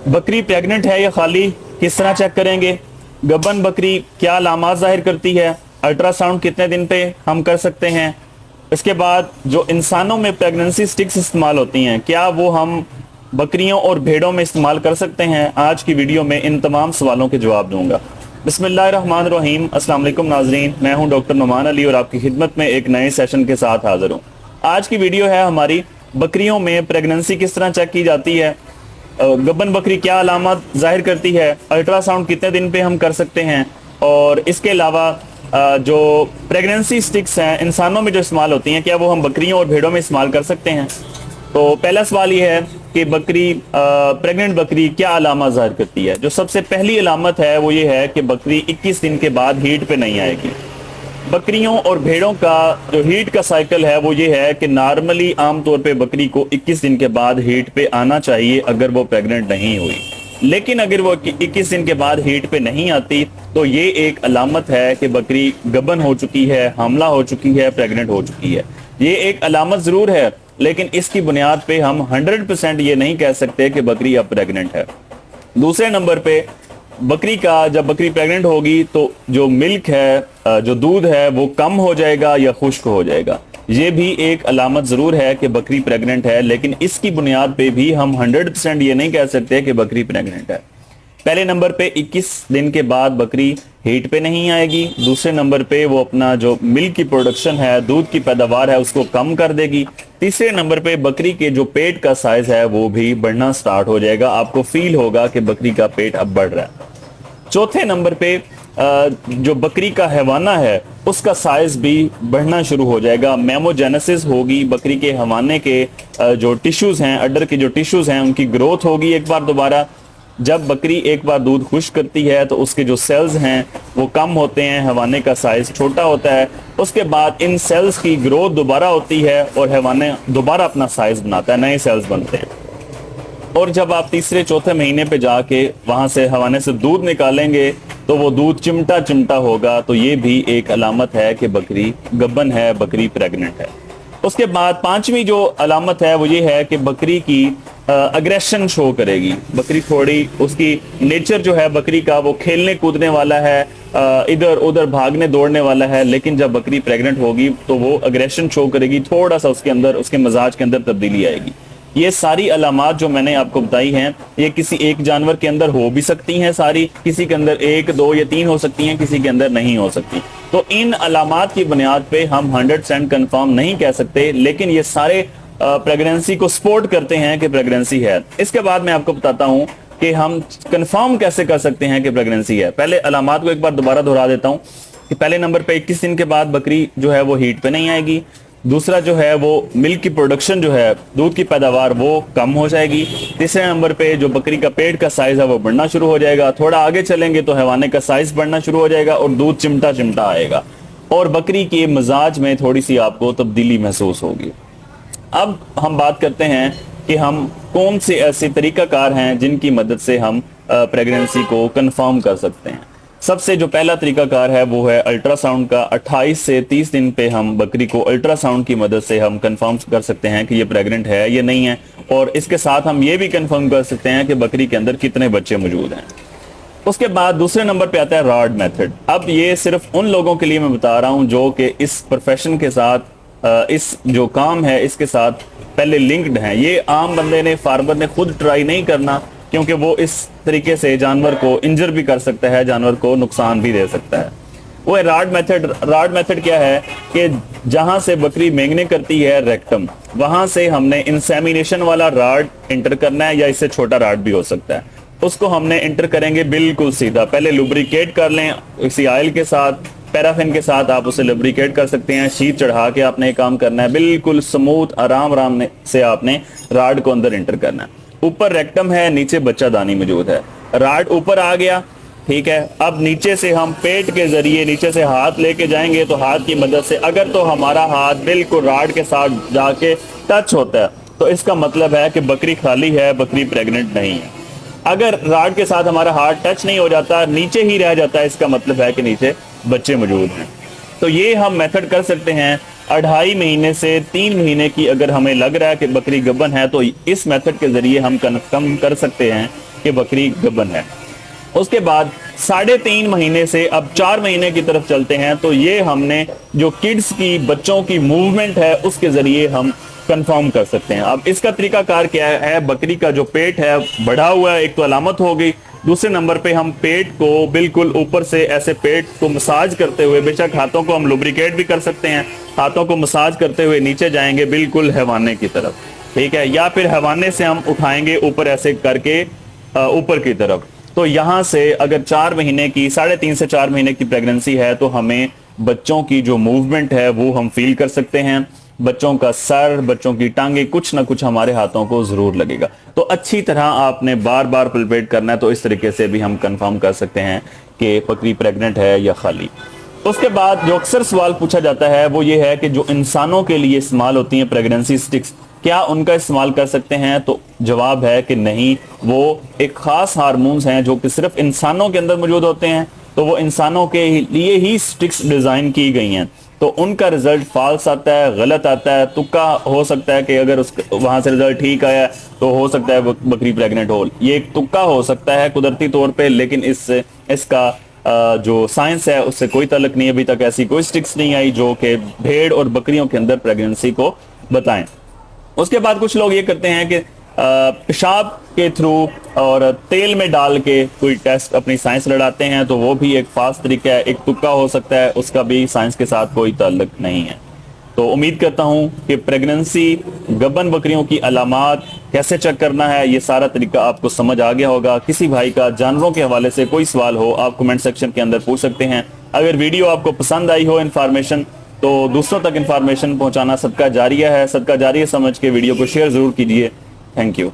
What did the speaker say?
बकरी प्रेग्नेंट है या खाली, किस तरह चेक करेंगे। गब्बन बकरी क्या अलामात जाहिर करती है, अल्ट्रासाउंड कितने दिन पे हम कर सकते हैं। इसके बाद जो इंसानों में प्रेगनेंसी स्टिक्स इस्तेमाल होती हैं, क्या वो हम बकरियों और भेड़ों में इस्तेमाल कर सकते हैं। आज की वीडियो में इन तमाम सवालों के जवाब दूंगा। बिस्मिल्लाहिर्रहमानिर्रहीम। अस्सलाम वालेकुम नाजरीन, मैं हूं डॉक्टर नुमान अली और आपकी खिदमत में एक नए सेशन के साथ हाजिर हूं। आज की वीडियो है हमारी बकरियों में प्रेगनेंसी किस तरह चेक की जाती है, गब्बन बकरी क्या अलामत जाहिर करती है, अल्ट्रासाउंड कितने दिन पे हम कर सकते हैं, और इसके अलावा जो प्रेगनेंसी स्टिक्स हैं इंसानों में जो इस्तेमाल होती हैं, क्या वो हम बकरियों और भेड़ों में इस्तेमाल कर सकते हैं। तो पहला सवाल ये है कि बकरी प्रेग्नेंट बकरी क्या अलामत जाहिर करती है। जो सबसे पहली अलामत है वो ये है कि बकरी 21 दिन के बाद हीट पे नहीं आएगी। बकरियों और भेड़ों का जो हीट का साइकिल है वो ये है कि नॉर्मली आमतौर पे बकरी को 21 दिन के बाद हीट पे आना चाहिए अगर वो प्रेग्नेंट नहीं हुई। लेकिन अगर वो 21 दिन के बाद हीट पे नहीं आती तो ये एक अलामत है कि बकरी गबन हो चुकी है, हमला हो चुकी है, प्रेग्नेंट हो चुकी है। ये एक अलामत जरूर है, लेकिन इसकी बुनियाद पे हम 100% ये नहीं कह सकते कि बकरी अब प्रेग्नेंट है। दूसरे नंबर पे बकरी का जब बकरी प्रेग्नेंट होगी तो जो मिल्क है, जो दूध है, वो कम हो जाएगा या खुश्क हो जाएगा। ये भी एक अलामत जरूर है कि बकरी प्रेग्नेंट है, लेकिन इसकी बुनियाद पे भी हम 100% ये नहीं कह सकते कि बकरी प्रेग्नेंट है। पहले नंबर पे 21 दिन के बाद बकरी हीट पे नहीं आएगी। दूसरे नंबर पे वो अपना जो मिल्क की प्रोडक्शन है, दूध की पैदावार है, उसको कम कर देगी। तीसरे नंबर पे बकरी के जो पेट का साइज है वो भी बढ़ना स्टार्ट हो जाएगा। आपको फील होगा कि बकरी का पेट अब बढ़ रहा है। चौथे नंबर पे जो बकरी का हैवाना है उसका साइज भी बढ़ना शुरू हो जाएगा। मेमोजेनेसिस होगी, बकरी के हवाने के जो टिश्यूज हैं, अड्डर के जो टिश्यूज हैं, उनकी ग्रोथ होगी एक बार दोबारा। जब बकरी एक बार दूध खुश्क करती है तो उसके जो सेल्स हैं वो कम होते हैं, हैवाने का साइज छोटा होता है। उसके बाद इन सेल्स की ग्रोथ दोबारा होती है और हैवाने दोबारा अपना साइज बनाता है, नए सेल्स बनते हैं। और जब आप तीसरे चौथे महीने पे जाके वहां से हवाने से दूध निकालेंगे तो वो दूध चिमटा चिमटा होगा। तो ये भी एक अलामत है कि बकरी गब्बन है, बकरी प्रेग्नेंट है। उसके बाद पांचवी जो अलामत है वो ये है कि बकरी की अग्रेशन शो करेगी। बकरी थोड़ी, उसकी नेचर जो है बकरी का वो खेलने कूदने वाला है, इधर उधर भागने दौड़ने वाला है। लेकिन जब बकरी प्रेग्नेंट होगी तो वो अग्रेशन शो करेगी, थोड़ा सा उसके अंदर, उसके मिजाज के अंदर तब्दीली आएगी। ये सारी अलामात जो मैंने आपको बताई हैं ये किसी एक जानवर के अंदर हो भी सकती हैं सारी, किसी के अंदर 1, 2 या 3 हो सकती हैं, किसी के अंदर नहीं हो सकती। तो इन अलामात की बुनियाद पे हम 100% कंफर्म नहीं कह सकते, लेकिन ये सारे प्रेगनेंसी को सपोर्ट करते हैं कि प्रेगनेंसी है। इसके बाद मैं आपको बताता हूं कि हम कंफर्म कैसे कर सकते हैं कि प्रेगनेंसी है। पहले अलामात को एक बार दोबारा दोहरा देता हूं कि पहले नंबर पे 21 दिन के बाद बकरी जो है वो हीट पे नहीं आएगी। दूसरा जो है वो मिल्क की प्रोडक्शन जो है, दूध की पैदावार, वो कम हो जाएगी। तीसरे नंबर पे जो बकरी का पेट का साइज है वो बढ़ना शुरू हो जाएगा। थोड़ा आगे चलेंगे तो हैवाने का साइज बढ़ना शुरू हो जाएगा और दूध चिमटा चिमटा आएगा और बकरी के मिजाज में थोड़ी सी आपको तब्दीली महसूस होगी। अब हम बात करते हैं कि हम कौन से ऐसे तरीकाकार हैं जिनकी मदद से हम प्रेगनेंसी को कंफर्म कर सकते हैं। सबसे जो पहला तरीकाकार है वो है अल्ट्रासाउंड का। 28 से 30 दिन पे हम बकरी को अल्ट्रासाउंड की मदद से हम कंफर्म कर सकते हैं कि ये प्रेग्नेंट है या नहीं है, और इसके साथ हम ये भी कंफर्म कर सकते हैं कि बकरी के अंदर कितने बच्चे मौजूद हैं। उसके बाद दूसरे नंबर पे आता है रॉड मेथड। अब ये सिर्फ उन लोगों के लिए मैं बता रहा हूं जो कि इस प्रोफेशन के साथ, इस जो काम है इसके साथ पहले लिंक्ड हैं। ये आम बंदे ने, फार्मर ने खुद ट्राई नहीं करना, क्योंकि वो इस तरीके से जानवर को इंजर भी कर सकता है, जानवर को नुकसान भी दे सकता है। वो है रॉड मेथड। रॉड मेथड क्या है कि जहां से बकरी मेंगने करती है, रेक्टम, वहां से हमने इंसेमिनेशन वाला रॉड इंटर करना है, या इससे छोटा रॉड भी हो सकता है। उसको हमने इंटर करेंगे बिल्कुल सीधा। पहले लुब्रिकेट कर लें किसी ऑयल के साथ, पैराफिन के साथ आप उसे लुब्रिकेट कर सकते हैं। शीट चढ़ा के आपने ये काम करना है, बिल्कुल स्मूथ आराम आराम से आपने रॉड को अंदर इंटर करना है। ऊपर रेक्टम है, नीचे बच्चादानी मौजूद है। रॉड ऊपर आ गया, ठीक है। अब नीचे से हम पेट के जरिए नीचे से हाथ लेके जाएंगे, तो हाथ की मदद से अगर तो हमारा हाथ बिल्कुल रॉड के साथ जाके टच होता है तो इसका मतलब है कि बकरी खाली है, बकरी प्रेग्नेंट नहीं है। अगर रॉड के साथ हमारा हाथ टच नहीं हो जाता, नीचे ही रह जाता है, इसका मतलब है कि नीचे बच्चे मौजूद हैं। तो ये हम मेथड कर सकते हैं। 2.5 महीने से 3 महीने की अगर हमें लग रहा है कि बकरी गब्बन है तो इस मेथड के जरिए हम कन्फर्म कर सकते हैं कि बकरी गबन है। उसके बाद 3.5 महीने से अब 4 महीने की तरफ चलते हैं, तो ये हमने जो किड्स की बच्चों की मूवमेंट है उसके जरिए हम कंफर्म कर सकते हैं। अब इसका तरीकाकार क्या है, बकरी का जो पेट है बढ़ा हुआ है, एक तो अलामत हो गई। दूसरे नंबर पे हम पेट को बिल्कुल ऊपर से ऐसे पेट को मसाज करते हुए, बेशक हाथों को हम लुब्रिकेट भी कर सकते हैं, हाथों को मसाज करते हुए नीचे जाएंगे बिल्कुल हैवाने की तरफ, ठीक है, या फिर हैवाने से हम उठाएंगे ऊपर ऐसे करके ऊपर की तरफ। तो यहाँ से अगर 4 महीने की 3.5 से 4 महीने की प्रेगनेंसी है तो हमें बच्चों की जो मूवमेंट है वो हम फील कर सकते हैं। बच्चों का सर, बच्चों की टांगे, कुछ ना कुछ हमारे हाथों को जरूर लगेगा। तो अच्छी तरह आपने बार बार पल्पेट करना है, तो इस तरीके से भी हम कंफर्म कर सकते हैं कि बकरी प्रेग्नेंट है या खाली। उसके बाद जो अक्सर सवाल पूछा जाता है वो ये है कि जो इंसानों के लिए इस्तेमाल होती हैं प्रेगनेंसी स्टिक्स, क्या उनका इस्तेमाल कर सकते हैं? तो जवाब है कि नहीं। वो एक खास हार्मोन्स हैं जो कि सिर्फ इंसानों के अंदर मौजूद होते हैं, तो वो इंसानों के लिए ही स्टिक्स डिजाइन की गई हैं। तो उनका रिजल्ट फॉल्स आता है, गलत आता है, तुक्का हो सकता है कि अगर उस वहां से रिजल्ट ठीक आया तो हो सकता है बकरी प्रेग्नेंट हो। ये एक तुक्का हो सकता है कुदरती तौर पे, लेकिन इसका जो साइंस है उससे कोई ताल्लुक नहीं। अभी तक ऐसी कोई स्टिक्स नहीं आई जो कि भेड़ और बकरियों के अंदर प्रेगनेंसी को बताएं। उसके बाद कुछ लोग ये करते हैं कि पेशाब के थ्रू और तेल में डाल के कोई टेस्ट अपनी साइंस लड़ाते हैं, तो वो भी एक फास्ट तरीका है, एक तुक्का हो सकता है, उसका भी साइंस के साथ कोई ताल्लुक नहीं है। तो उम्मीद करता हूं कि प्रेगनेंसी गबन बकरियों की अलामात कैसे चेक करना है ये सारा तरीका आपको समझ आ गया होगा। किसी भाई का जानवरों के हवाले से कोई सवाल हो आप कमेंट सेक्शन के अंदर पूछ सकते हैं। अगर वीडियो आपको पसंद आई हो इन्फॉर्मेशन, तो दूसरों तक इन्फॉर्मेशन पहुंचाना सदका जारिया है। सदका जारिया समझ के वीडियो को शेयर जरूर कीजिए। Thank you.